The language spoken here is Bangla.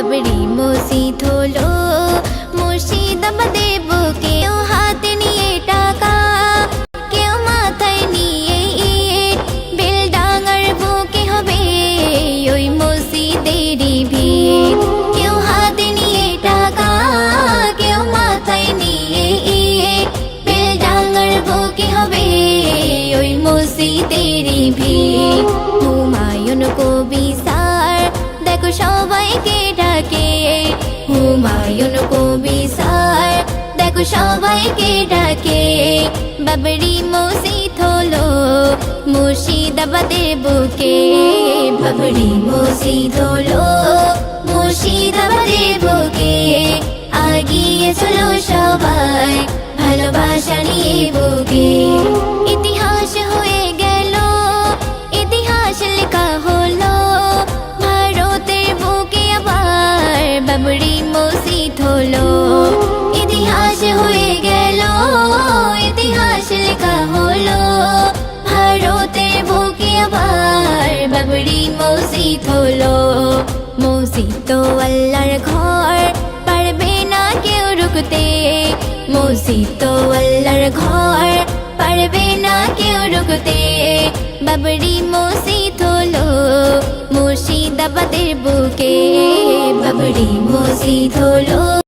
বাবরি মসজিদ হলো মুর্শিদাবাদের বুকে। কেউ হাতে নিয়ে টাকা, কেউ মাথায় নিয়ে ইট, বেলডাঙার বুকে হবে ওই মসজিদেরই ভিড়। কেউ হাতে নিয়ে টাকা, কেউ মাথায় নিয়ে ইট, বেলডাঙার বুকে হবে ওই মসজিদেরই ভিড়। হুমায়ুন কবি স্যার দেখো সবাইকে ডাকে, হুমায়ুন কবি স্যার দেখো সবাইকে ডাকে। বাবরি মসজিদ হলো মুর্শিদাবাদের বুকে, বাবরি মসজিদ হলো মুর্শিদাবাদের বুকে। আগিয়ে চলো সবাই ভালোবাসা নিয়ে বুকে। ইতিহাস হয়ে গেল, ইতিহাস লেখা হলো ভারতের বুকে আবার বাবরি মসজিদ হলো। ইতিহাস হয়ে গেল, ইতিহাস লেখা হলো ভারতের বুকে আবার বাবরি মসজিদ হলো। মসজিদ তো আল্লাহর ঘর, পারবে না কেউ রুখতে। মসজিদ তো আল্লাহর ঘর, পারবে না কেউ রুখতে। বাবরি মসজিদ হলো মুর্শিদাবাদের বুকে, বাবরি মসজিদ হলো।